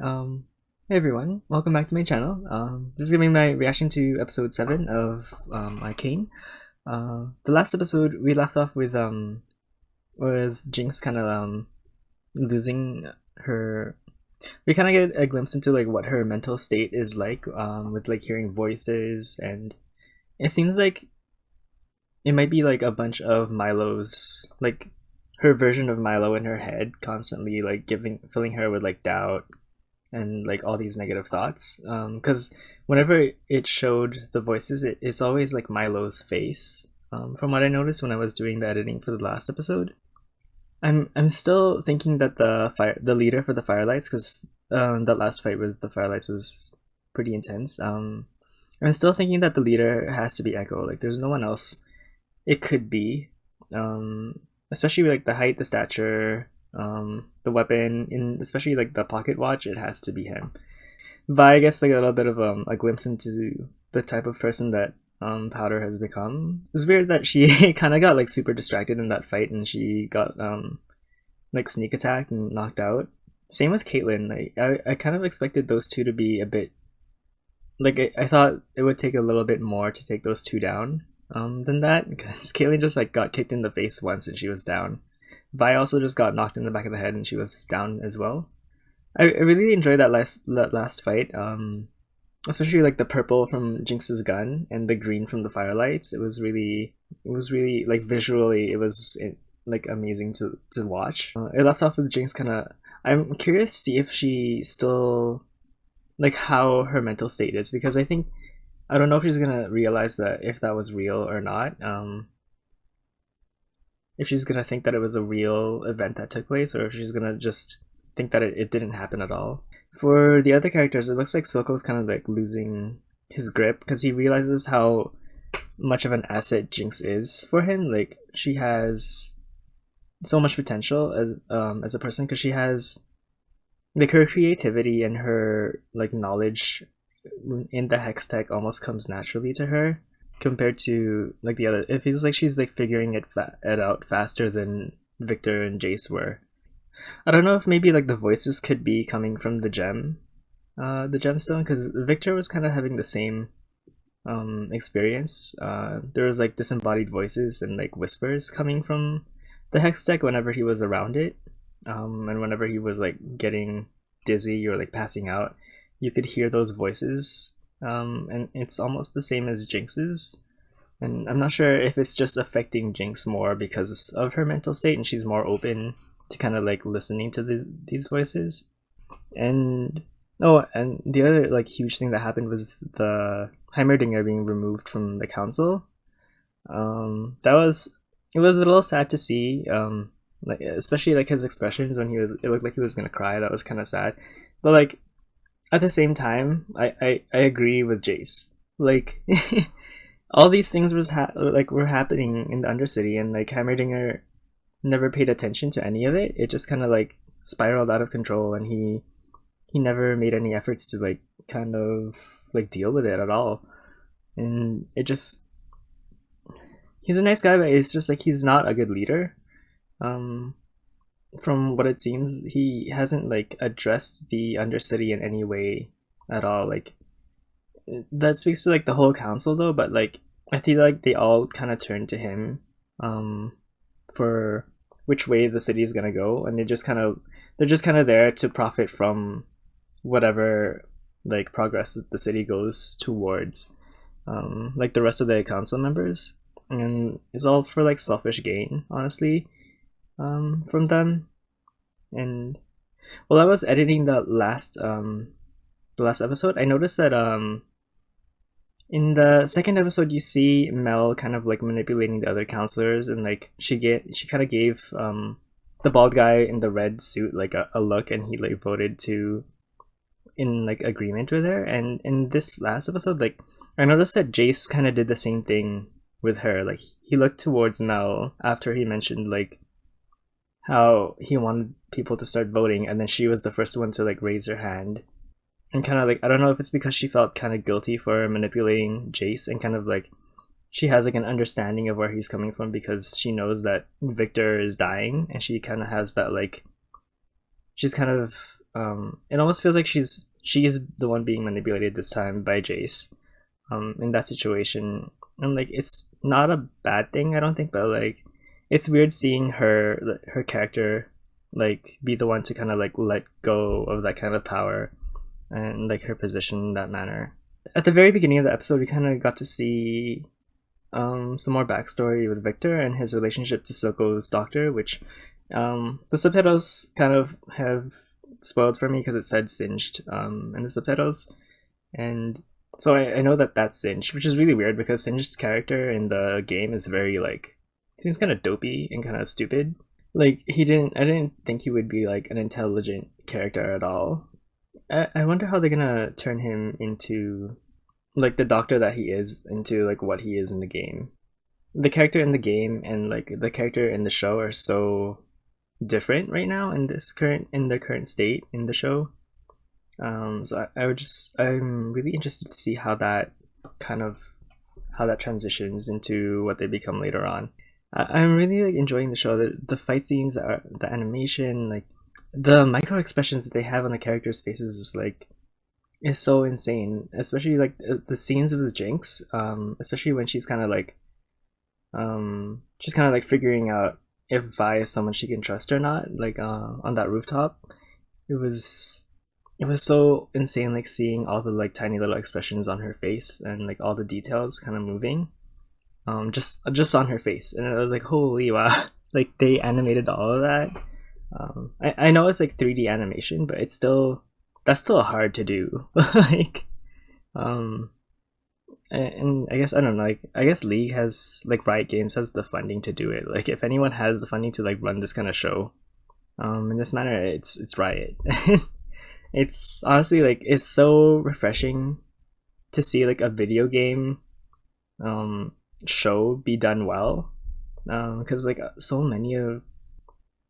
Hey everyone, welcome back to my channel. This is gonna be my reaction to episode 7 of Arcane. The last episode we left off with Jinx kind of losing her. We kind of get a glimpse into like what her mental state is like with like hearing voices, and it seems like it might be like a bunch of Milo's, like her version of Milo in her head, constantly like filling her with like doubt and like all these negative thoughts. Because whenever it showed the voices, it's always like Milo's face. From what I noticed when I was doing the editing for the last episode, I'm still thinking that the leader for the Firelights, because that last fight with the Firelights was pretty intense. I'm still thinking that the leader has to be Ekko. Like, there's no one else it could be. Especially with, like, the height, the stature, the weapon, in especially like the pocket watch, it has to be him. But I guess like a little bit of a glimpse into the type of person that Powder has become. It's weird that she kind of got like super distracted in that fight, and she got like sneak attacked and knocked out. Same with Caitlyn. Like I kind of expected those two to be a bit like I thought it would take a little bit more to take those two down than that, because Caitlyn just like got kicked in the face once and she was down. Vi also just got knocked in the back of the head and she was down as well. I really enjoyed that last fight, especially like the purple from Jinx's gun and the green from the Firelights. It was really like visually, it was like amazing to watch. It left off with Jinx kind of. I'm curious to see if she still, like, how her mental state is, because I don't know if she's gonna realize that if that was real or not. If she's gonna think that it was a real event that took place, or if she's gonna just think that it didn't happen at all. For the other characters, it looks like Silco's kind of like losing his grip, because he realizes how much of an asset Jinx is for him. Like, she has so much potential as a person, because she has like her creativity and her like knowledge in the hex tech almost comes naturally to her, compared to like the other. It feels like she's like figuring it out faster than Viktor and Jayce were. I don't know if maybe like the voices could be coming from the gemstone, because Viktor was kind of having the same experience. There was like disembodied voices and like whispers coming from the hex tech whenever he was around it, and whenever he was like getting dizzy or like passing out, you could hear those voices. And it's almost the same as Jinx's. And I'm not sure if it's just affecting Jinx more because of her mental state and she's more open to kind of like listening to these voices. And and the other like huge thing that happened was the Heimerdinger being removed from the council. It was a little sad to see. Like, especially like his expressions when it looked like he was gonna cry. That was kind of sad. But like, at the same time, I agree with Jayce. Like, all these things were happening in the Undercity, and like Heimerdinger never paid attention to any of it. It just kind of like spiraled out of control, and he never made any efforts to like kind of like deal with it at all. And he's a nice guy, but it's just like he's not a good leader. From what it seems, he hasn't like addressed the Undercity in any way at all. Like, that speaks to like the whole council though, but like I feel like they all kind of turn to him for which way the city is gonna go, and they're just kind of there to profit from whatever like progress that the city goes towards, like the rest of the council members, and it's all for like selfish gain, honestly, from them. And while I was editing the last episode, I noticed that in the second episode you see Mel kind of like manipulating the other counselors, and like she kind of gave the bald guy in the red suit like a look, and he like voted to in like agreement with her. And in this last episode, like, I noticed that Jayce kind of did the same thing with her. Like, he looked towards Mel after he mentioned like how he wanted people to start voting, and then she was the first one to like raise her hand, and kind of like, I don't know if it's because she felt kind of guilty for manipulating Jayce, and kind of like she has like an understanding of where he's coming from, because she knows that Viktor is dying, and she kind of has that like, she's kind of it almost feels like she is the one being manipulated this time by Jayce, in that situation. And like, it's not a bad thing, I don't think, but like, it's weird seeing her character like be the one to kind of like let go of that kind of power and like her position in that manner. At the very beginning of the episode, we kind of got to see some more backstory with Viktor and his relationship to Silco's doctor, which the subtitles kind of have spoiled for me because it said Singed in the subtitles, and so I know that that's Singed, which is really weird because Singed's character in the game is very like, he seems kind of dopey and kind of stupid. Like, I didn't think he would be like an intelligent character at all. I wonder how they're gonna turn him into like the doctor that he is into like what he is in the game. The character in the game and like the character in the show are so different right now in their current state in the show. So I'm really interested to see how that transitions into what they become later on. I'm really like enjoying the show. The fight scenes, the animation, like the micro expressions that they have on the characters' faces is so insane. Especially like the scenes with Jinx, especially when she's kind of like figuring out if Vi is someone she can trust or not. Like on that rooftop, it was so insane. Like seeing all the like tiny little expressions on her face and like all the details kind of moving. Just on her face, and I was like, holy wow. Like they animated all of that. I know it's like 3D animation, but that's still hard to do. Like and I guess, I don't know, like I guess League has, like Riot Games has the funding to do it. Like if anyone has the funding to like run this kind of show in this manner, it's Riot. It's honestly like, it's so refreshing to see like a video game show be done well, because like a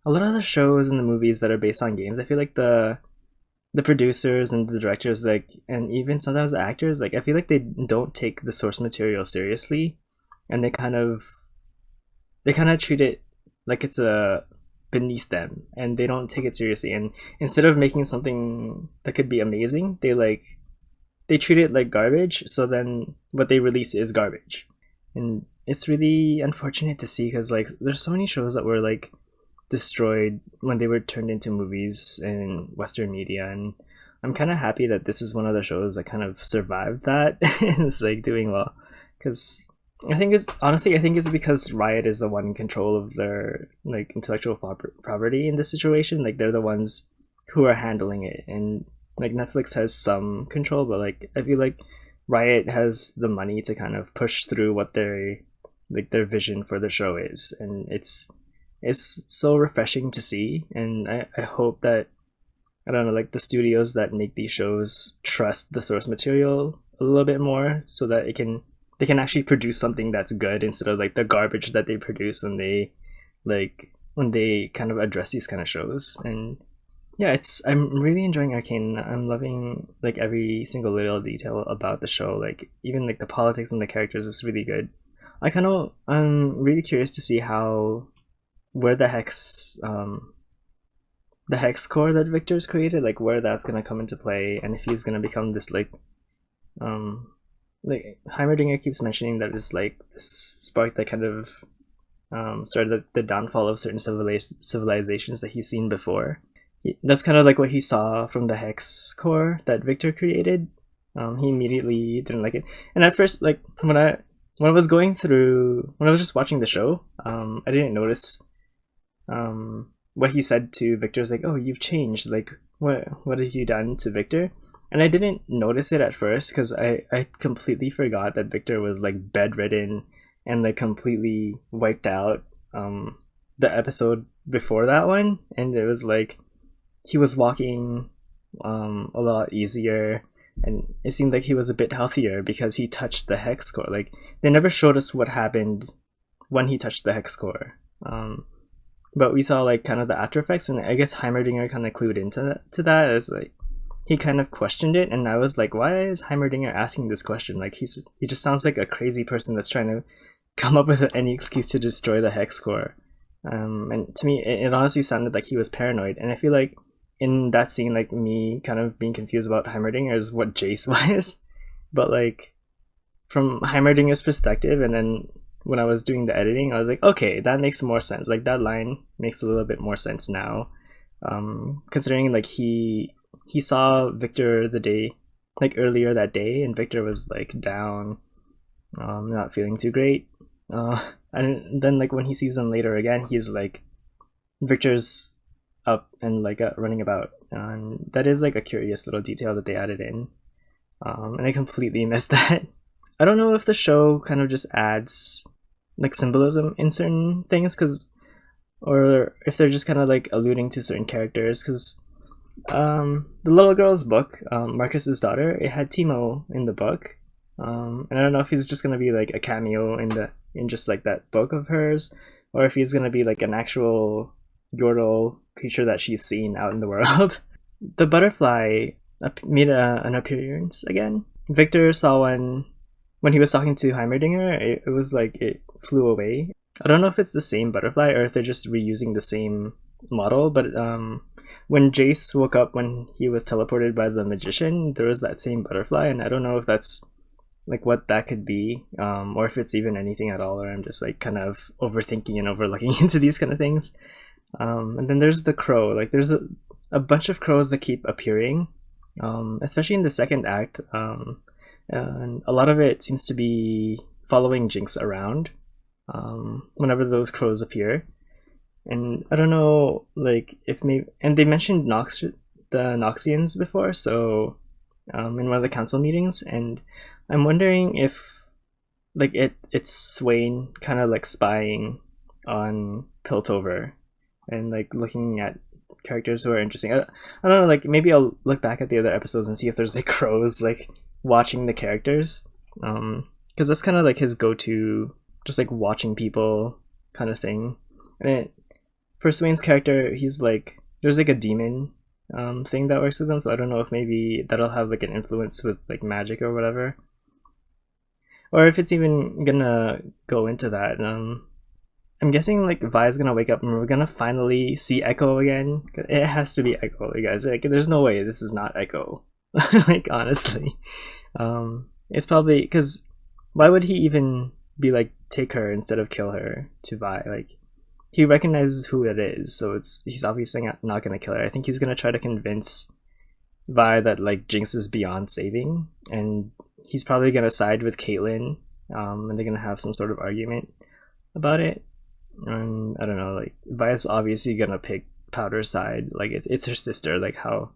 lot of the shows and the movies that are based on games, I feel like the producers and the directors, like, and even sometimes the actors, like I feel like they don't take the source material seriously, and they kind of treat it like it's a beneath them, and they don't take it seriously, and instead of making something that could be amazing, they treat it like garbage, so then what they release is garbage. And it's really unfortunate to see, because like there's so many shows that were like destroyed when they were turned into movies in Western media, and I'm kind of happy that this is one of the shows that kind of survived that and it's like doing well, because I think it's because Riot is the one in control of their like intellectual property in this situation. Like they're the ones who are handling it, and like Netflix has some control, but like I feel like Riot has the money to kind of push through what their vision for the show is, and it's so refreshing to see. And I hope that, I don't know, like the studios that make these shows trust the source material a little bit more, so that they can actually produce something that's good instead of like the garbage that they produce when they kind of address these kind of shows. And yeah, I'm really enjoying Arcane. I'm loving like every single little detail about the show. Like even like the politics and the characters is really good. I'm really curious to see where the hex core that Viktor's created, like where that's gonna come into play, and if he's gonna become this like Heimerdinger keeps mentioning that it's like this spark that kind of started the downfall of certain civilizations that he's seen before. That's kind of like what he saw from the hex core that Viktor created. He immediately didn't like it, and at first, like when I was just watching the show, I didn't notice what he said to Viktor. Was like, oh, you've changed, like what have you done to Viktor? And I didn't notice it at first because I completely forgot that Viktor was like bedridden and like completely wiped out the episode before that one, and it was like he was walking a lot easier, and it seemed like he was a bit healthier because he touched the hex core. Like they never showed us what happened when he touched the hex core, but we saw like kind of the after effects, and I guess Heimerdinger kind of clued into that as like he kind of questioned it, and I was like, why is Heimerdinger asking this question? Like he just sounds like a crazy person that's trying to come up with any excuse to destroy the hex core. And to me, it honestly sounded like he was paranoid, and I feel like in that scene, like me kind of being confused about Heimerdinger is what Jayce was. But like from Heimerdinger's perspective, and then when I was doing the editing, I was like, okay, that makes more sense. Like that line makes a little bit more sense now, considering like he saw Viktor the day, like earlier that day, and Viktor was like down, not feeling too great. And then like when he sees him later again, he's like, Viktor's up and like running about, and that is like a curious little detail that they added in, and I completely missed that. I don't know if the show kind of just adds like symbolism in certain things, or if they're just kind of like alluding to certain characters, because the little girl's book, Marcus's daughter, it had Timo in the book, and I don't know if he's just gonna be like a cameo in just like that book of hers, or if he's gonna be like an actual Yordle creature that she's seen out in the world. The butterfly made an appearance again. Viktor saw one when he was talking to Heimerdinger. It was like it flew away. I don't know if it's the same butterfly or if they're just reusing the same model, but when Jayce woke up when he was teleported by the magician, there was that same butterfly, and I don't know if that's like what that could be, or if it's even anything at all, or I'm just like kind of overthinking and overlooking into these kind of things. And then there's the crow. Like there's a bunch of crows that keep appearing, especially in the second act, and a lot of it seems to be following Jinx around whenever those crows appear. And I don't know, like if maybe, and they mentioned the Noxians before, so in one of the council meetings, and I'm wondering if like it's Swain kind of like spying on Piltover and like looking at characters who are interesting. I don't know, like maybe I'll look back at the other episodes and see if there's like crows like watching the characters, because that's kind of like his go-to, just like watching people kind of thing. And for Swain's character, he's like, there's like a demon thing that works with him, so I don't know if maybe that'll have like an influence with like magic or whatever, or if it's even gonna go into that. I'm guessing like Vi's gonna wake up and we're gonna finally see Ekko again. It has to be Ekko, you guys. Like, there's no way this is not Ekko. Like honestly, it's probably because why would he even be like take her instead of kill her to Vi? Like he recognizes who it is, so he's obviously not gonna kill her. I think he's gonna try to convince Vi that like Jinx is beyond saving, and he's probably gonna side with Caitlyn, and they're gonna have some sort of argument about it. And I don't know, like Vi's obviously gonna pick Powder's side. Like it's her sister. Like how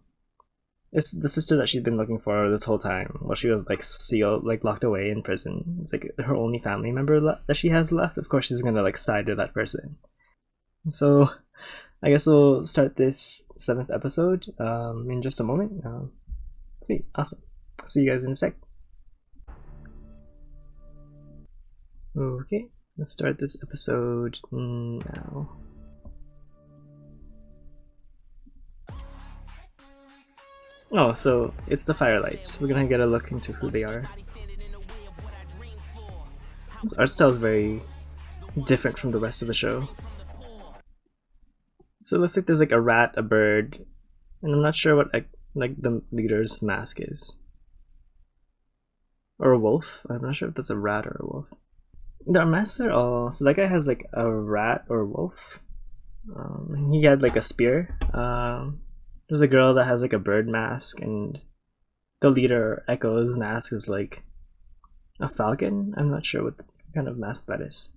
it's the sister that she's been looking for this whole time while she was like sealed, like locked away in prison. It's like her only family member that she has left. Of course she's gonna like side to that person. So I guess we'll start this 7th episode in just a moment. See, awesome. See you guys in a sec. Okay, let's start this episode now. Oh, so it's the Firelights. We're gonna get a look into who they are. This art style is very different from the rest of the show. So it looks like there's like a rat, a bird, and I'm not sure what like the leader's mask is. Or a wolf. I'm not sure if that's a rat or a wolf. Their masks are all... So that guy has like a rat or a wolf. He had like a spear. There's a girl that has like a bird mask, and the leader, Ekko's mask, is like a falcon. I'm not sure what kind of mask that is.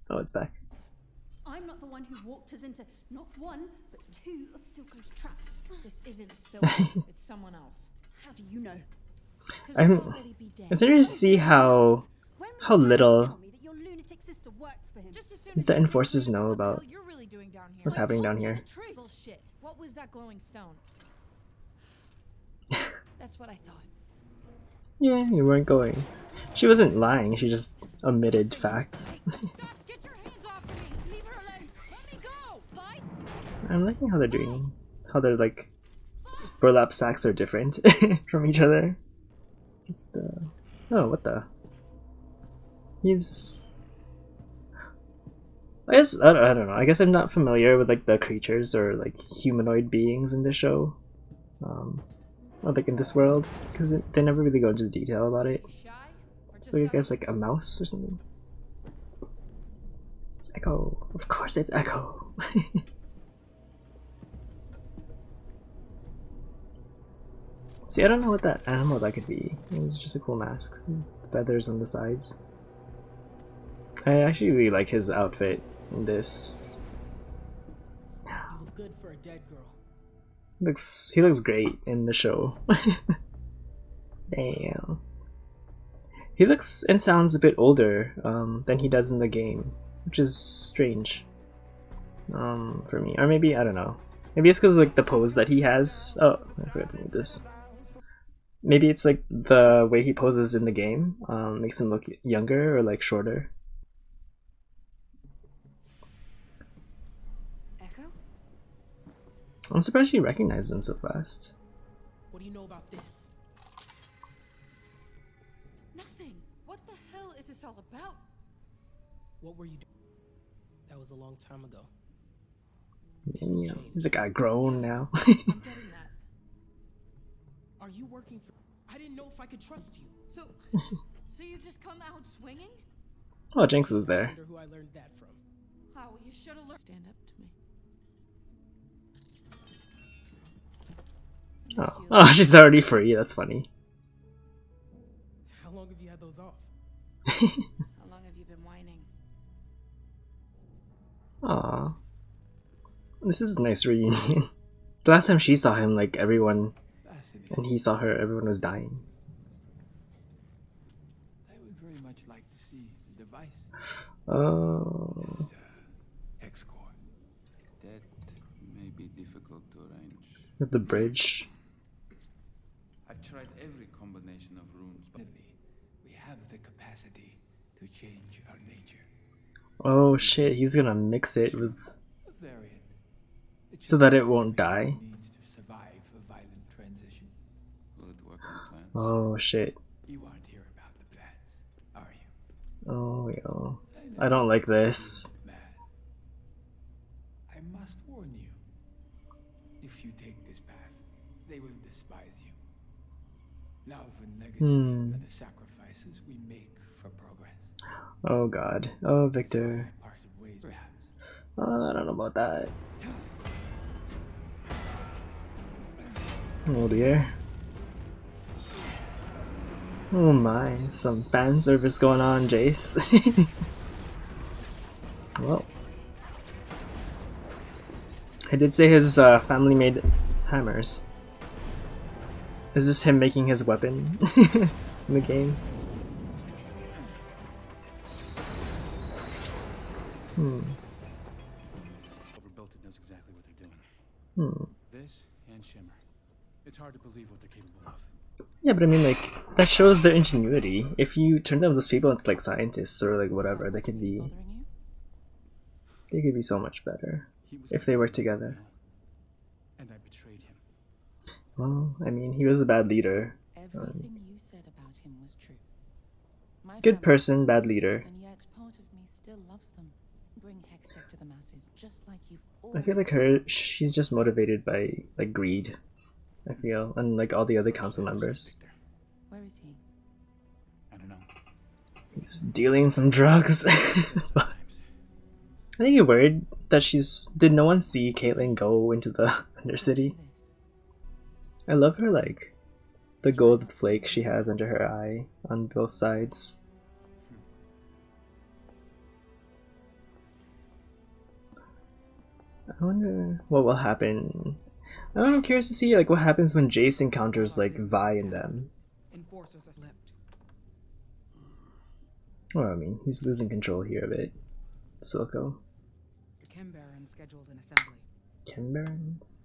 Oh, it's back. I'm not the one who walked us into not one, but 2 of Silco's traps. This isn't Silco, it's someone else. How do you know? I'm interested to see how little the enforcers know about what's happening down here. What was that glowing stone? That's what I thought. Yeah, you weren't going. She wasn't lying, she just omitted facts. Get your hands off me! Leave her alone! Let me go! Bye! I'm liking how they're doing, how their like burlap sacks are different from each other. It's the... Oh, what the... He's... I don't know. I guess I'm not familiar with like the creatures or like humanoid beings in the show, or like in this world, because they never really go into detail about it. So I guess like a mouse or something. It's Ekko. Of course, it's Ekko. See, I don't know what that animal that could be. It was just a cool mask, feathers on the sides. I actually really like his outfit in this. You look good for a dead girl. He looks great in the show. Damn. He looks and sounds a bit older than he does in the game, which is strange for me. Or maybe, I don't know. Maybe it's because like the pose that he has. Oh, I forgot to move this. Maybe it's like the way he poses in the game makes him look younger or like shorter. Ekko? I'm surprised you recognized him so fast. What do you know about this? Nothing. What the hell is this all about? What were you doing? That was a long time ago. Yeah, he's like grown now. I'm getting that. Are you working for... I didn't know if I could trust you. So you just come out swinging? Oh, Jinx was I there. wonder who I learned that from. How you should have learned. Stand up to me. Oh, she's already free. That's funny. How long have you had those off? How long have you been whining? Aw. This is a nice reunion. The last time she saw him, like everyone, and he saw her, everyone was dying. I would very much like to see the device. Oh. This, hex core. That may be difficult to arrange. With the bridge. I've tried every combination of runes, but We have the capacity to change our nature. Oh shit, he's gonna mix it with... A variant. so that it won't die. Needs to survive a violent transition. will it work on plants? Oh shit. You aren't here about the plans, are you? Oh yo. I don't like this. Mad. I must warn you. If you take this path, they will despise you. Love and legacy are the sacrifices we make for progress. Oh god. Oh Viktor. I parted ways, perhaps. I don't know about that. Oh dear. Oh my, some fan service going on, Jayce. Well, I did say his family made hammers. Is this him making his weapon in the game? Overbuilt it knows exactly what they're doing. This and Shimmer. It's hard to believe what they're capable of. Yeah, but I mean, like, that shows their ingenuity. If you turn those people into, like, scientists or, like, whatever, they could be... they could be so much better if they work together. And I betrayed him. Well, I mean, he was a bad leader. Everything you said about him was true. My Good family person, was bad good, leader. And yet part of me still loves them. Bring Hextech to the masses, just like you've I feel like she's just motivated by, like, greed. I feel, and like all the other council members. Where is he? I don't know. He's dealing some drugs. I think you're worried that she's... Did no one see Caitlyn go into the Undercity? I love her, like, the gold flake she has under her eye on both sides. I wonder what will happen. I'm curious to see like what happens when Jayce encounters like Vi and them. Enforcers are slipped. Well, I mean, he's losing control here a bit. Silco. The Chem-barons scheduled an assembly. Chem-barons?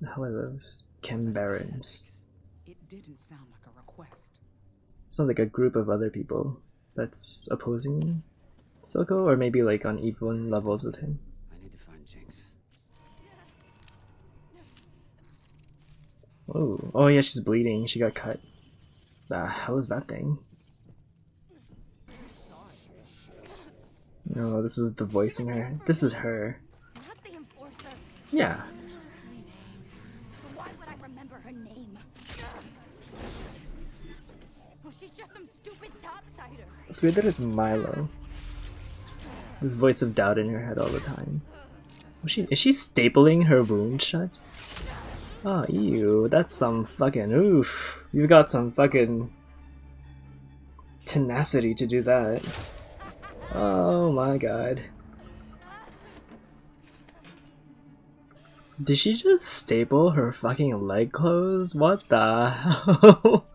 The hell are those? Chem-barons. It didn't sound like a request. Sounds like a group of other people that's opposing Silco, or maybe like on even levels with him. I need to find Jinx. Oh yeah, she's bleeding. She got cut. The hell is that thing? No, this is the voice in her. This is her. Not the enforcer. Yeah. Why would I remember her name? Oh, she's just some stupid topsider. It's weird that it's Milo. This voice of doubt in her head all the time. Is she stapling her wound shut? Oh, ew, that's some fucking oof. You've got some fucking tenacity to do that. Oh my god. Did she just staple her fucking leg closed? What the hell?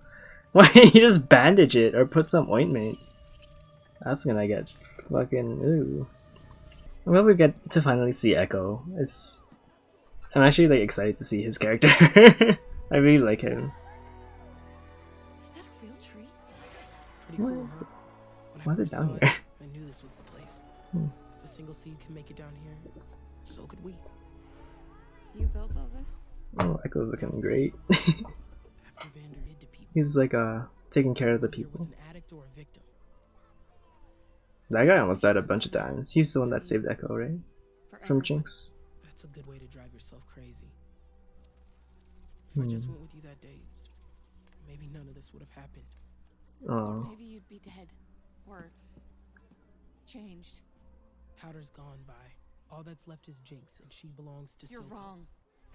Why don't you just bandage it or put some ointment? That's gonna get fucking ooh. I'm glad we get to finally see Ekko. I'm actually like excited to see his character. I really like him. Is that a real tree? Pretty cool, huh? When I Why is it first down saw here? I knew this was the place. Hmm. If a single seed can make it down here, so could we. You built all this? Oh, Ekko's looking great. After Vander did to people, He's like taking care of the here was people. an addict or a victim. That guy almost died a bunch of times. He's the one that saved Ekko, right? For From everyone. Jinx. That's a good way to drive yourself crazy. If I just went with you that day, maybe none of this would have happened. Oh. Maybe you'd be dead. Or changed. Powder's gone, Vi. All that's left is Jinx, and she belongs to You're Silco. wrong.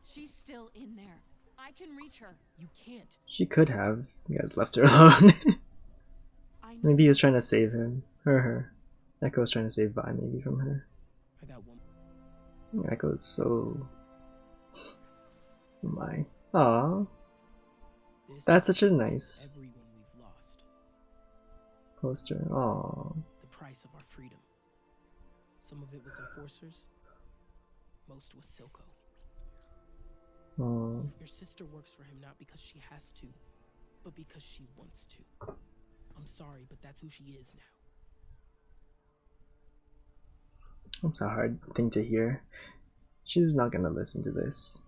She's still in there. I can reach her. You can't. She could have. You guys left her alone. I know. Maybe he was trying to save him. Her. Ekko was trying to save Vi maybe from her. I got one. Ekko's so... Oh my. Aww. This That's such a is nice everyone we've lost. poster. Aww. The price of our freedom. Some of it was enforcers. Most was Silco. Aww. Your sister works for him not because she has to, but because she wants to. I'm sorry, but that's who she is now. That's a hard thing to hear. She's not gonna listen to this.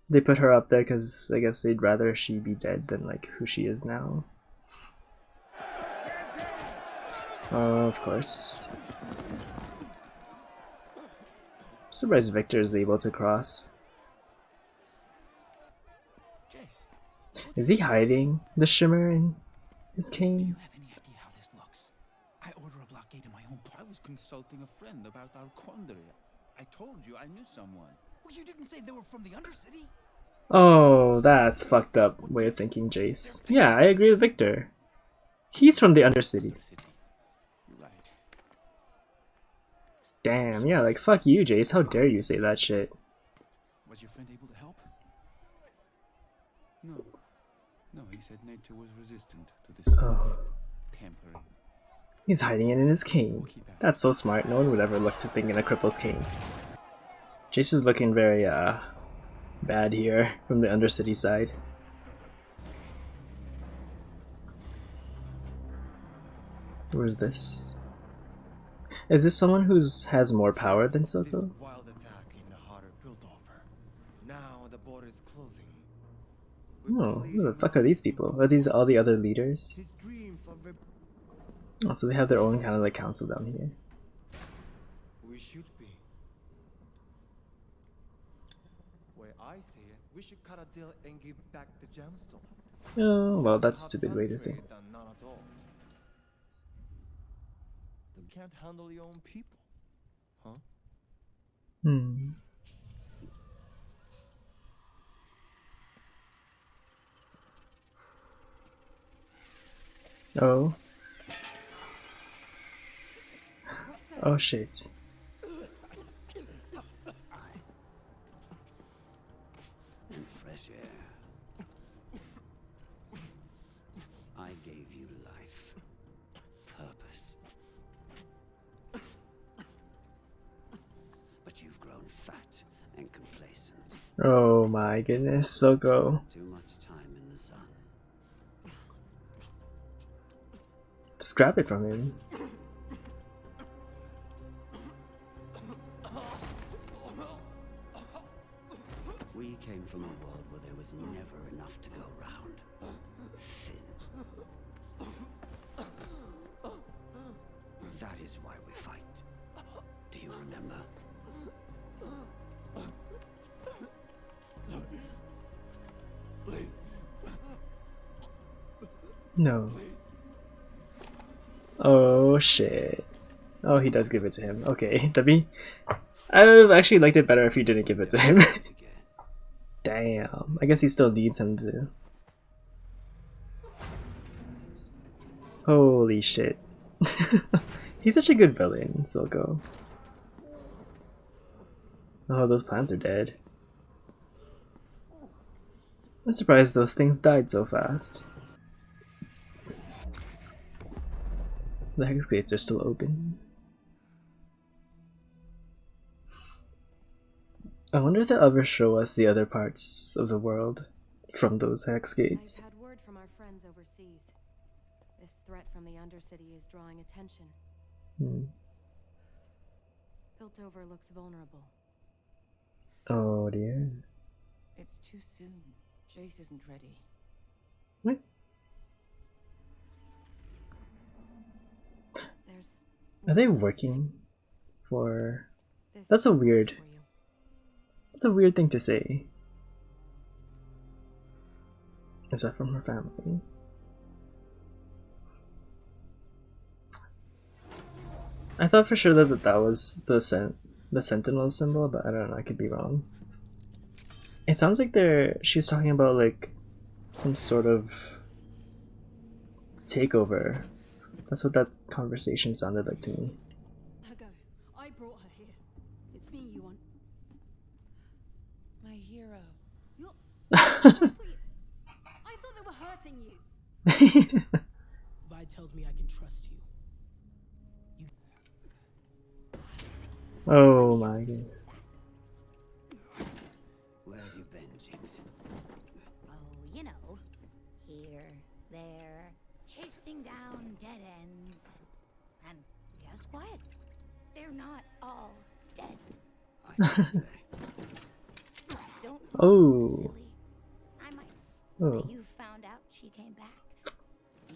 They put her up there because I guess they'd rather she be dead than like who she is now. Oh, of course. I'm surprised Viktor is able to cross. Jayce, Is he hiding the shimmer in his do cane? you have any idea how this looks? I order a blockade in my own park. I was consulting a friend about our quandary. I told you I knew someone. Well, you didn't say they were from the Undercity. Oh, that's fucked up way of thinking, Jayce. Yeah, I agree with Viktor. He's from the Undercity. You're right. Damn, yeah, like fuck you, Jayce. How dare you say that shit? Was your friend able to help? No. No, he said nature was resistant to this Oh. tampering. He's hiding it in his cane. That's so smart. No one would ever look to think in a cripple's cane. Jayce is looking very, bad here from the Undercity side. Where's this? Is this someone has more power than Silco? Wild attack in the heart of Piltover. Now the border is closing. Oh, who the fuck are these people? Are these all the other leaders? His dreams of Oh, so they have their own kind of like council down here. we should be. Where I see it, we should cut a deal and give back the gemstone. Oh, well, that's a stupid way to think. None at all. You can't handle your own people, huh? Hmm. Oh. Oh shit. Fresh air. I gave you life, purpose. But you've grown fat and complacent. Oh my goodness, Silco. Too much time in the sun. Just grab it from him. We came from a world where there was never enough to go round. Thin. No. Oh shit. Oh, he does give it to him. Okay, I would have actually liked it better if he didn't give it to him. Damn. I guess he still needs him to. Holy shit. He's such a good villain, Silco. Oh, those plants are dead. I'm surprised those things died so fast. The hex gates are still open. I wonder if they'll ever show us the other parts of the world from those hex gates. I've had word from our friends overseas. This threat from the Undercity is drawing attention. Piltover looks vulnerable. Oh dear. It's too soon. Jayce isn't ready. What? Are they working for... That's a weird thing to say. Is that from her family? I thought for sure that that was the sentinel symbol, but I don't know, I could be wrong. It sounds like she's talking about like some sort of takeover. That's what that conversation sounded like to me. Go. I brought her here. It's me you want. My hero. I thought they were hurting you. Vi tells me I can trust you. Oh my god. Where have you been, Jinx? Oh, you know, here, there, chasing down dead ends. And guess what? They're not all dead. Don't Oh. silly. I might bet you found out she came back.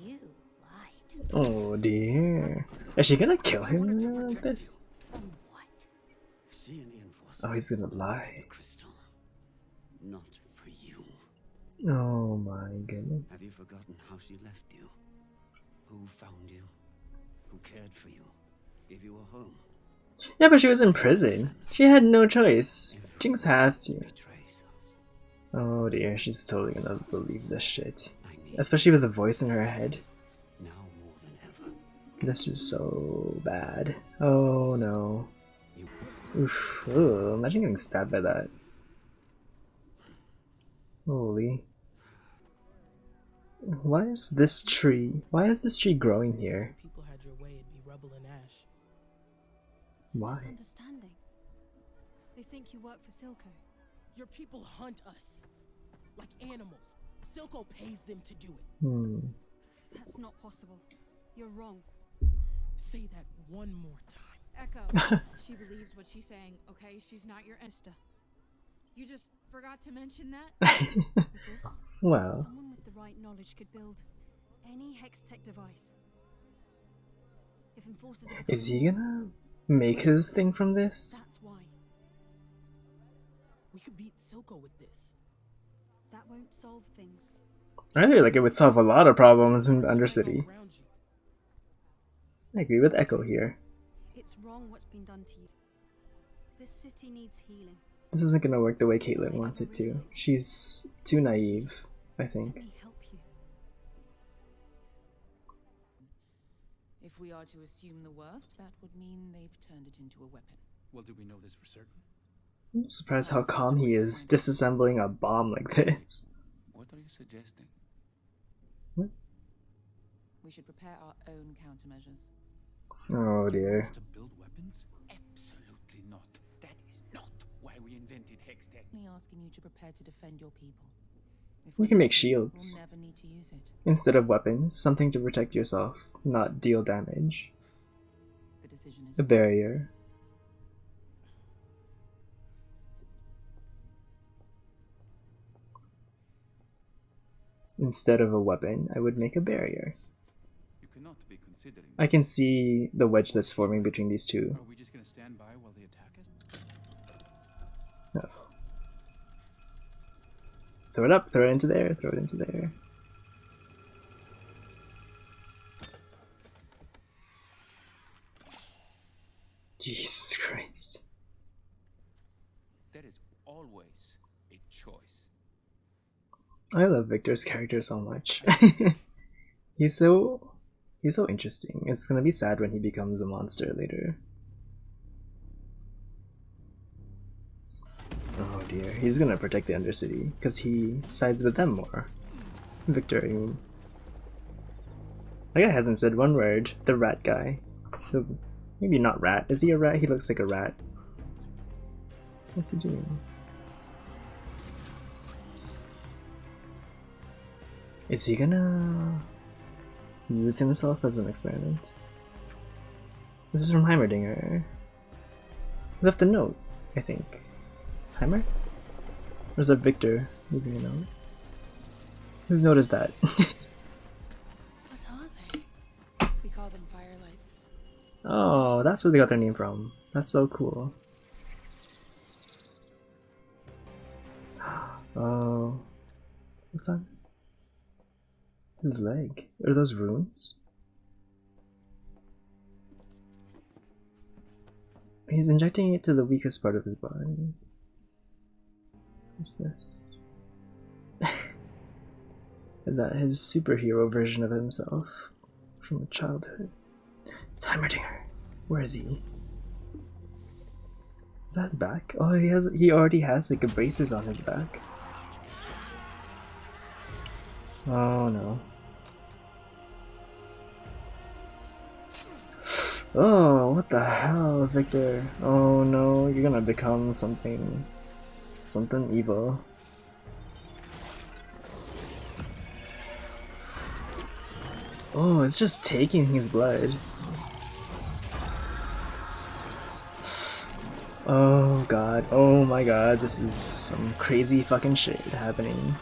You lied. Oh dear. Is she gonna kill him like this? From what? She and the enforcer. Oh, he's gonna lie. Crystal. Not for you. Oh my goodness. Have you forgotten how she left you? Who found you? Who cared for you? Gave you a home? Yeah, but she was in prison. She had no choice. Jinx has to. Oh dear, she's totally gonna believe this shit. Especially with the voice in her head. Now more than ever. This is so bad. Oh no. Oof. Ugh, imagine getting stabbed by that. Holy. Why is this tree growing here? If people had your way, it'd be rubble and ash. It's a Why? misunderstanding. They think you work for Silco. Your people hunt us like animals. Silco pays them to do it. That's not possible. You're wrong. Say that one more time. Ekko, she believes what she's saying, okay? She's not your Esther. You just forgot to mention that? With this, Well. someone with the right knowledge could build any hex tech device. If enforcers are Is he gonna make his thing from this? That's why. We could beat Silco with this. That won't solve things. I feel like it would solve a lot of problems in the Undercity. I agree with Ekko here. It's wrong what's been done to you. This city needs healing. This isn't gonna work the way Caitlyn wants it to. She's too naive, I think. Let me help you. If we are to assume the worst, that would mean they've turned it into a weapon. Well, do we know this for certain? I'm surprised how calm he is disassembling a bomb like this. What are you suggesting? What? We should prepare our own countermeasures. Oh dear. To build weapons? Absolutely not. That is not why we invented hex tech. Only asking you to prepare to defend your people. If You we can make need it, shields. We'll never need to use it. Instead of weapons, something to protect yourself, not deal damage. The decision is A yours. barrier. Instead of a weapon, I would make a barrier. You cannot be considering. I can see the wedge that's forming between these two. Are we just gonna stand by while they attack us? No. Throw it up, throw it into there, throw it into there. Jesus Christ. There is always a choice. I love Viktor's character so much. he's so interesting. It's gonna be sad when he becomes a monster later. Oh dear, he's gonna protect the Undercity because he sides with them more. Viktor, I mean. That guy hasn't said one word. The rat guy. So maybe not rat. Is he a rat? He looks like a rat. What's he doing? Is he gonna use himself as an experiment? This is from Heimerdinger. We left a note, I think. Heimer? Or is that Viktor leaving a note? Whose note is that? What are they? We call them Firelights. Oh, that's where they got their name from. That's so cool. Oh. What's on his leg? Are those runes? He's injecting it to the weakest part of his body. What's this? Is that his superhero version of himself from childhood? It's Heimerdinger. Where is he? Is that his back? Oh, he already has like a braces on his back. Oh no. Oh, what the hell, Viktor? Oh no, you're gonna become something evil. Oh, it's just taking his blood. Oh god, oh my god, this is some crazy fucking shit happening.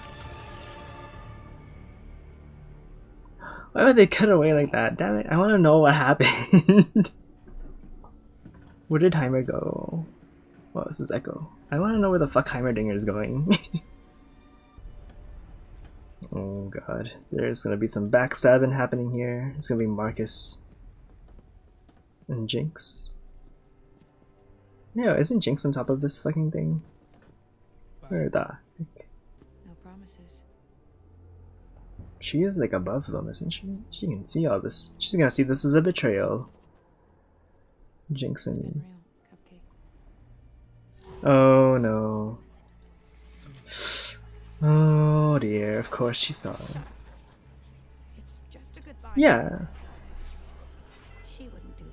Why would they cut away like that? Damn it, I wanna know what happened. Where did Heimer go? Oh, this is Ekko. I wanna know where the fuck Heimerdinger is going. Oh god, there's gonna be some backstabbing happening here. It's gonna be Marcus and Jinx. Yeah, isn't Jinx on top of this fucking thing? Where the heck? No promises. She is like above them, isn't she? She can see all this. She's gonna see this as a betrayal. Jinx and... Oh no. Oh dear, of course she saw it. It's just a goodbye. Yeah. She wouldn't do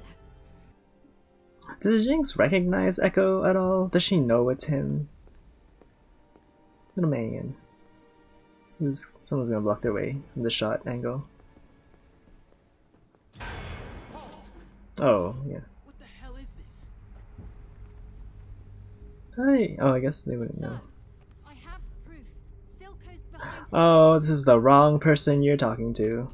that. Does Jinx recognize Ekko at all? Does she know it's him? Little man. Someone's gonna block their way from the shot angle. Oh, yeah. What the hell is this? Hi. Oh, I guess they wouldn't know. I have proof. Silco's behind it. Oh, this is the wrong person you're talking to.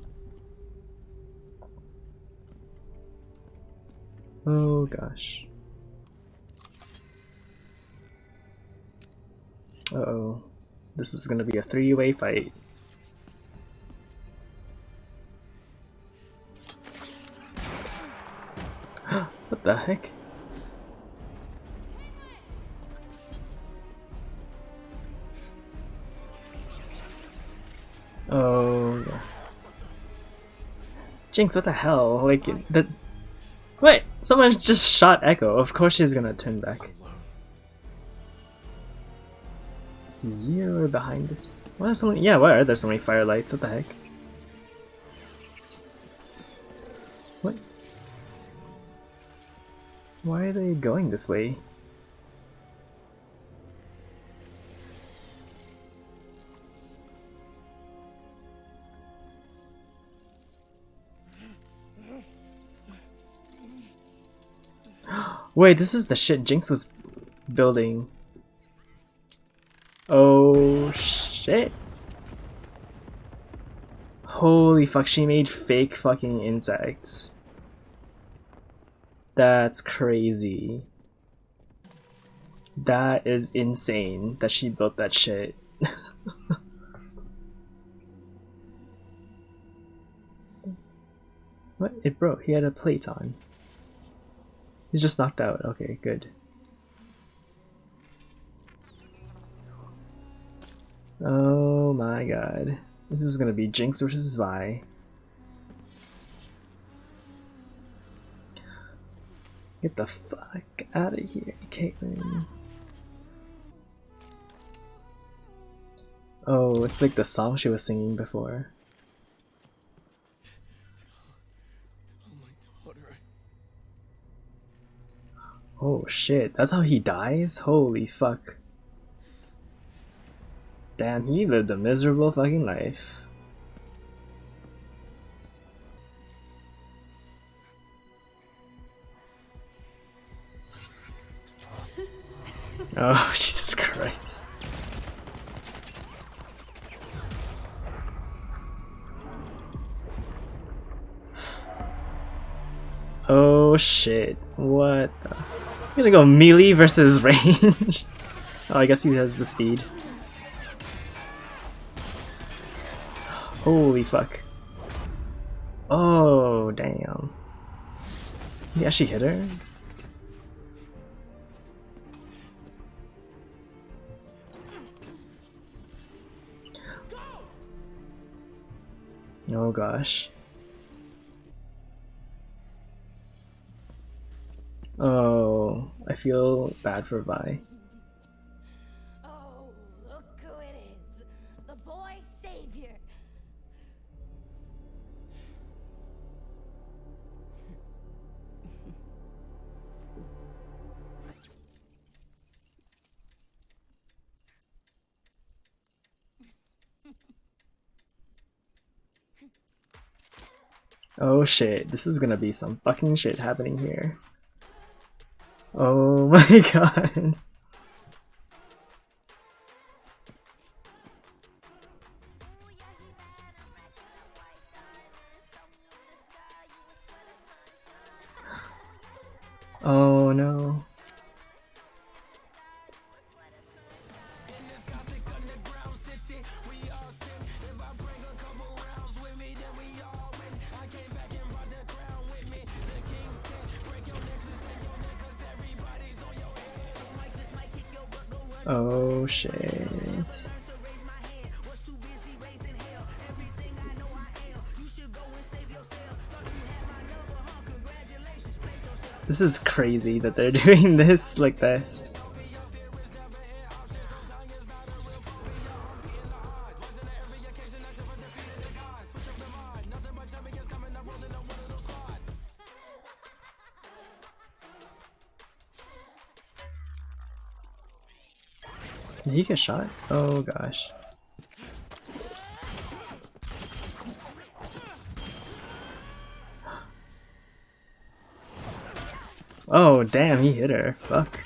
Oh gosh. Uh-oh. This is gonna be a three-way fight. What the heck? Oh yeah. Jinx, what the hell? Like that. Wait, someone just shot Ekko. Of course she's gonna turn back. You're behind this. Why are so many? Yeah, why are there so many firelights? What the heck? What? Why are they going this way? Wait, this is the shit Jinx was building. Oh shit. Holy fuck, she made fake fucking insects. That's crazy. That is insane that she built that shit. What? It broke. He had a plate on. He's just knocked out. Okay, good. Oh my god. This is gonna be Jinx versus Vi. Get the fuck out of here, Caitlyn. Oh, it's like the song she was singing before. Oh shit, that's how he dies? Holy fuck. Damn, he lived a miserable fucking life. Oh, Jesus Christ. Oh shit, what the... I'm gonna go melee versus range. Oh, I guess he has the speed. Holy fuck. Oh, damn. Did he actually hit her? Oh gosh. Oh, I feel bad for Vi. Oh, look who it is. The boy savior. Oh shit, this is gonna be some fucking shit happening here. Oh my god. Oh no. Oh shit. This is crazy that they're doing this like this. Did he get shot? Oh gosh. Oh damn, he hit her. Fuck.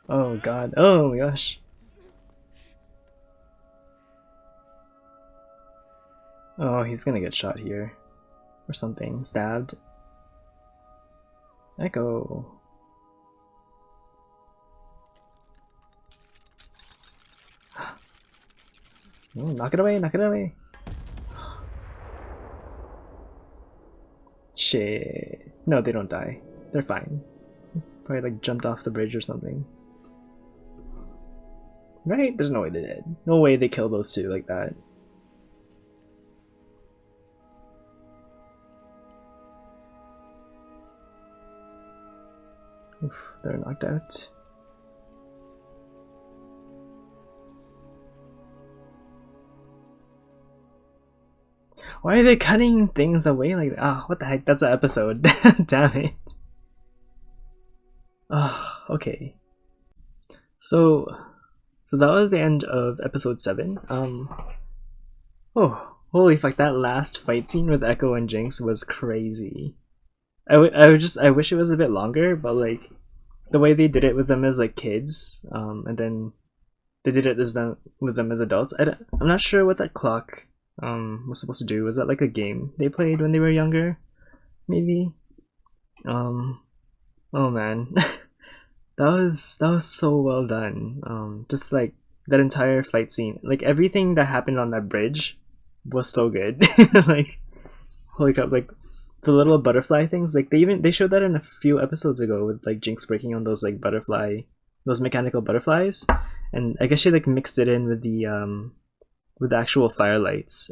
Oh god. Oh my gosh. Oh, he's gonna get shot here. Or something. Stabbed. Ekko. Oh, knock it away, knock it away. Shit. No, they don't die. They're fine. Probably like jumped off the bridge or something. Right? There's no way they did. No way they killed those two like that. Oof, they're knocked out. Why are they cutting things away like that? Ah, what the heck? That's an episode. Damn it. Ah, okay. So that was the end of episode 7. Oh, holy fuck! That last fight scene with Ekko and Jinx was crazy. I wish it was a bit longer, but like the way they did it with them as like kids, and then they did it with them as adults. I'm not sure what that clock was supposed to do. Was that like a game they played when they were younger? Maybe. Oh man. that was so well done. Just like that entire fight scene. Like everything that happened on that bridge was so good. Like holy crap, like the little butterfly things. Like they showed that in a few episodes ago with like Jinx breaking on those like those mechanical butterflies, and I guess she like mixed it in with the actual firelights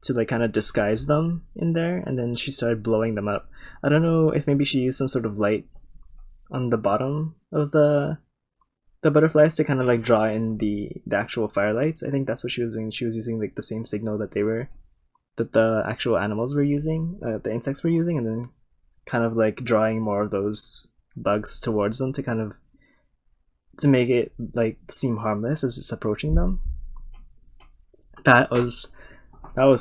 to like kind of disguise them in there, and then she started blowing them up. I don't know if maybe she used some sort of light on the bottom of the butterflies to kind of like draw in the actual firelights. I think that's what she was doing. She was using like the same signal that the actual animals were using, the insects were using, and then kind of like drawing more of those bugs towards them to make it like seem harmless as it's approaching them. That was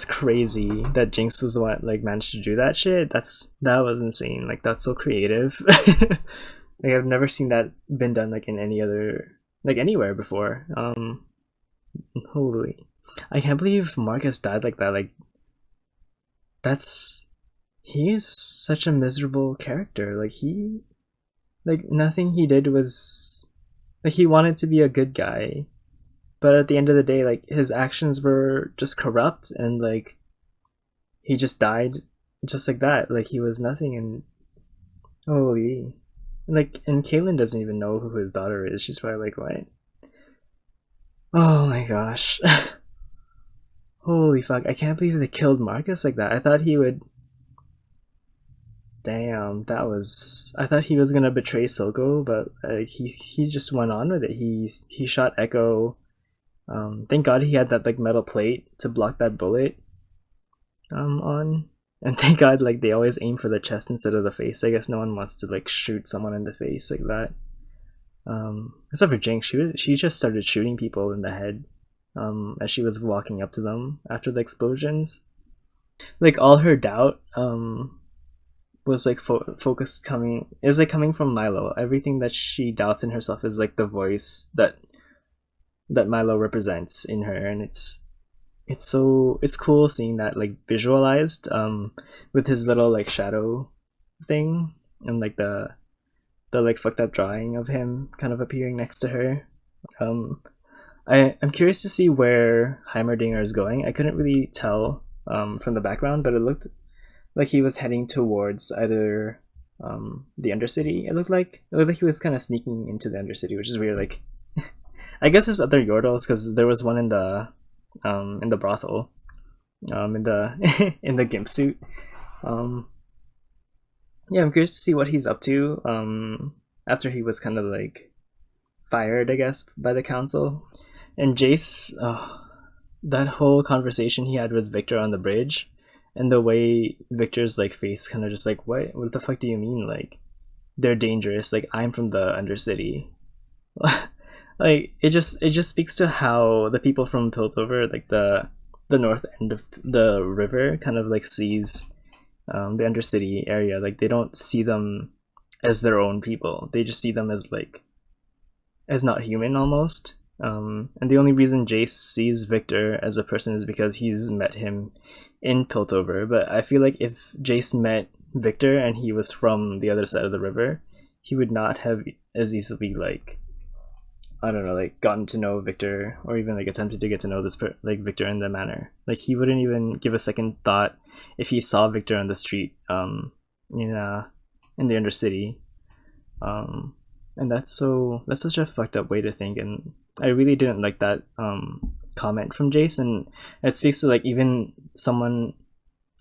crazy that Jinx was the one like managed to do that shit. That was insane. Like that's so creative. Like I've never seen that been done like in any other like anywhere before. Holy, I can't believe Marcus died like that. Like he's such a miserable character. Like nothing he did was like, he wanted to be a good guy, but at the end of the day, like his actions were just corrupt, and like he just died just like that. Like he was nothing. And holy, like, and Caitlyn doesn't even know who his daughter is. She's probably like, what? Oh my gosh. Holy fuck, I can't believe they killed Marcus like that. I thought he would... Damn, I thought he was gonna betray Silco, but he just went on with it. He shot Ekko. Thank God he had that like metal plate to block that bullet on. And thank God like they always aim for the chest instead of the face. I guess no one wants to like shoot someone in the face like that. Except for Jinx, she just started shooting people in the head as she was walking up to them after the explosions. Like all her doubt was like focused coming from Milo. Everything that she doubts in herself is like the voice that Milo represents in her, and it's cool seeing that like visualized with his little like shadow thing, and like the like fucked up drawing of him kind of appearing next to her. I'm curious to see where Heimerdinger is going. I couldn't really tell from the background, but it looked like he was heading towards either the Undercity. It looked like he was kind of sneaking into the Undercity, which is weird. Like I guess there's other Yordles, because there was one in the brothel, in the in the gimp suit. Yeah, I'm curious to see what he's up to after he was kind of like fired, I guess, by the council. And Jayce, that whole conversation he had with Viktor on the bridge, and the way Viktor's like face kind of just like, what the fuck do you mean? Like they're dangerous. Like I'm from the Undercity. Like it just speaks to how the people from Piltover, like the north end of the river, kind of like sees the Undercity area. Like they don't see them as their own people. They just see them as like as not human almost. And the only reason Jayce sees Viktor as a person is because he's met him in Piltover. But I feel like if Jayce met Viktor and he was from the other side of the river, he would not have as easily like, I don't know, like gotten to know Viktor, or even like attempted to get to know this like Viktor in the manner. Like he wouldn't even give a second thought if he saw Viktor on the street in the Undercity. And that's such a fucked up way to think, and I really didn't like that comment from Jayce. And it speaks to like even someone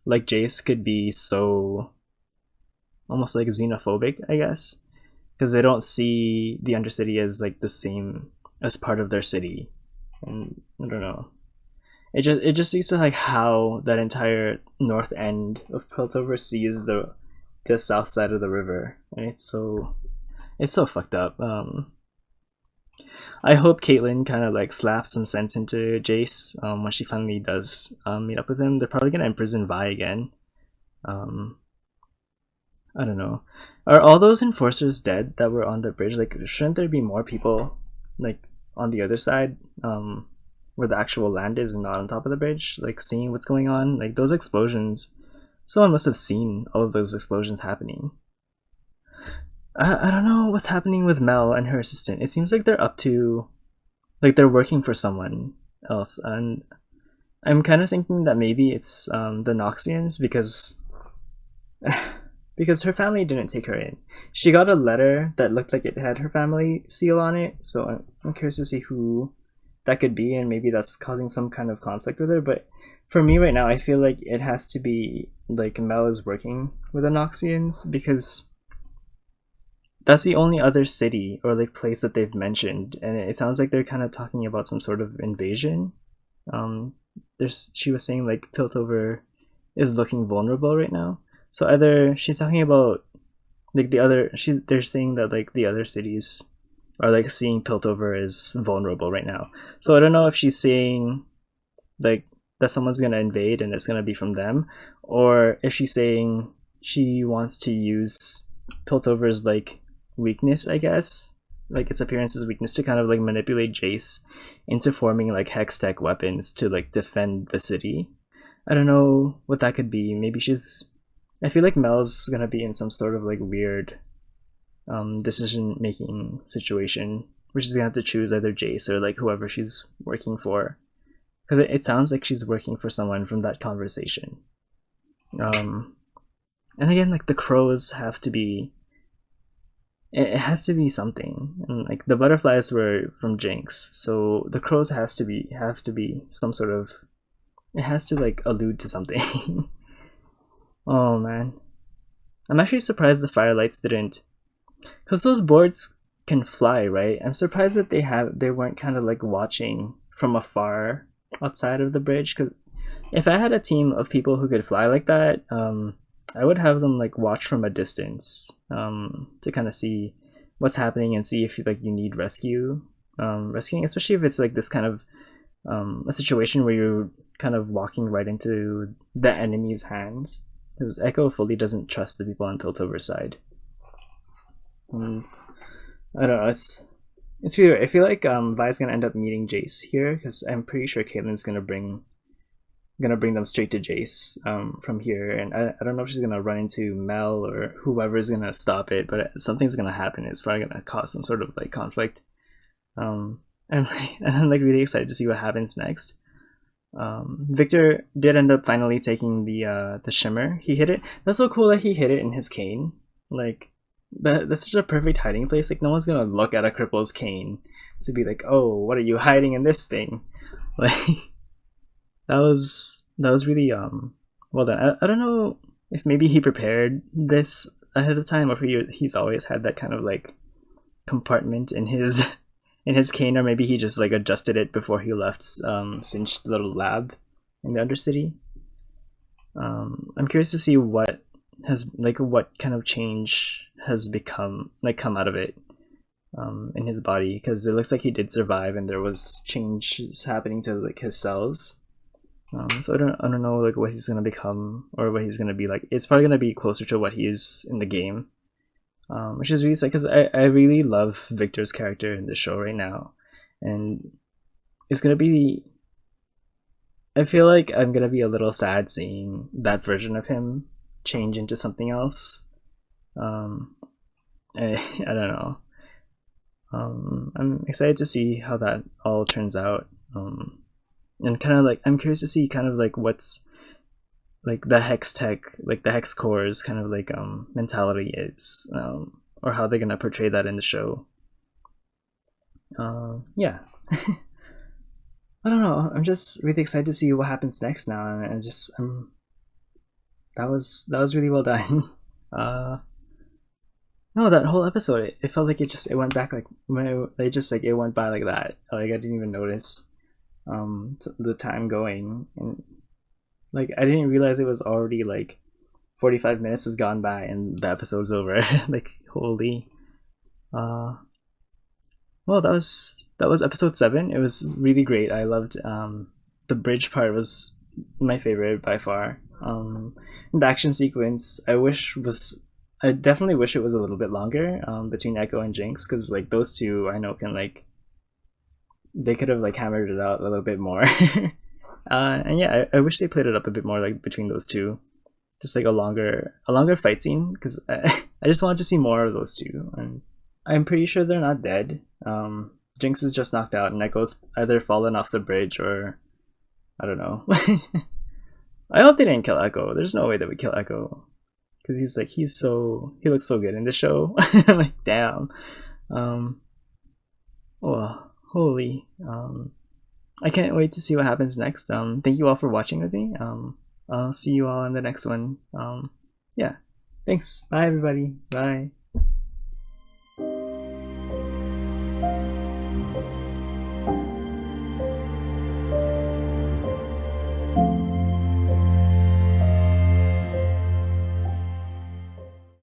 like Jayce could be so almost like xenophobic, I guess, because they don't see the Undercity as like the same as part of their city. And I don't know, it just speaks to like how that entire north end of Piltover sees the south side of the river, and it's so fucked up. I hope Caitlyn kind of like slaps some sense into Jayce when she finally does meet up with him. They're probably gonna imprison Vi again. I don't know. Are all those enforcers dead that were on the bridge? Like, shouldn't there be more people like on the other side, where the actual land is and not on top of the bridge, like seeing what's going on? Like those explosions, someone must have seen all of those explosions happening. I don't know what's happening with Mel and her assistant. It seems like they're up to, like they're working for someone else, and I'm kind of thinking that maybe it's the Noxians, because because her family didn't take her in. She got a letter that looked like it had her family seal on it, so I'm curious to see who that could be, and maybe that's causing some kind of conflict with her. But for me right now, I feel like it has to be like Mel is working with the Noxians, because that's the only other city or like place that they've mentioned, and it sounds like they're kind of talking about some sort of invasion. She was saying like Piltover is looking vulnerable right now, so either she's talking about like they're saying that like the other cities are like seeing Piltover as vulnerable right now. So I don't know if she's saying like that someone's gonna invade and it's gonna be from them, or if she's saying she wants to use Piltover's like weakness, I guess, like its appearance as weakness, to kind of like manipulate Jayce into forming like hex tech weapons to like defend the city. I don't know what that could be. Maybe I feel like Mel's gonna be in some sort of like weird decision making situation where she's gonna have to choose either Jayce or like whoever she's working for, because it sounds like she's working for someone from that conversation. And again, like the crows have to be, it has to be something, and like the butterflies were from Jinx, so the crows have to be some sort of, it has to like allude to something. Oh man, I'm actually surprised the Firelights didn't, because those boards can fly, right? I'm surprised that they weren't kind of like watching from afar outside of the bridge, because if I had a team of people who could fly like that, I would have them like watch from a distance to kind of see what's happening and see if like you need rescuing, especially if it's like this kind of a situation where you're kind of walking right into the enemy's hands, because Ekko fully doesn't trust the people on Piltover's side. I don't know, it's weird. I feel like Vi's gonna end up meeting Jayce here, because I'm pretty sure Caitlyn's gonna bring them straight to Jayce from here, and I don't know if she's gonna run into Mel or whoever's gonna stop it, but something's gonna happen. It's probably gonna cause some sort of like conflict. And I'm like really excited to see what happens next. Viktor did end up finally taking the shimmer. He hid it. That's so cool that he hid it in his cane. Like that's such a perfect hiding place. Like no one's gonna look at a cripple's cane to be like, oh, what are you hiding in this thing? Like that was really well done. I don't know if maybe he prepared this ahead of time, or if he's always had that kind of like compartment in his cane, or maybe he just like adjusted it before he left Singed's little lab in the Undercity. I'm curious to see what kind of change has come out of it in his body, because it looks like he did survive and there was changes happening to like his cells. So I don't know like what he's gonna become or what he's gonna be like. It's probably gonna be closer to what he is in the game, which is really sad, because I really love Viktor's character in the show right now, and it's gonna be, I feel like I'm gonna be a little sad seeing that version of him change into something else. I don't know. I'm excited to see how that all turns out. And kind of like I'm curious to see kind of like what's like the hex tech, like the hex core's kind of like mentality is, or how they're gonna portray that in the show. Yeah. I don't know. I'm just really excited to see what happens next now, and that was really well done. No, that whole episode, it felt like it went back, like when it went by like that. Like I didn't even notice the time going, and like I didn't realize it was already like 45 minutes has gone by and the episode's over. Like holy. Well, that was episode 7. It was really great. I loved the bridge part was my favorite by far. The action sequence I definitely wish it was a little bit longer between Ekko and Jinx, because like those two I know can like, they could have like hammered it out a little bit more. And yeah, I wish they played it up a bit more, like between those two, just like a longer fight scene, because I just wanted to see more of those two. And I'm pretty sure they're not dead. Jinx is just knocked out and Ekko's either fallen off the bridge or I don't know. I hope they didn't kill Ekko. There's no way that we kill Ekko. because he's like he looks so good in the show. I'm like, damn. Oh, holy. I can't wait to see what happens next. Thank you all for watching with me. I'll see you all in the next one. Yeah, thanks. Bye everybody. Bye.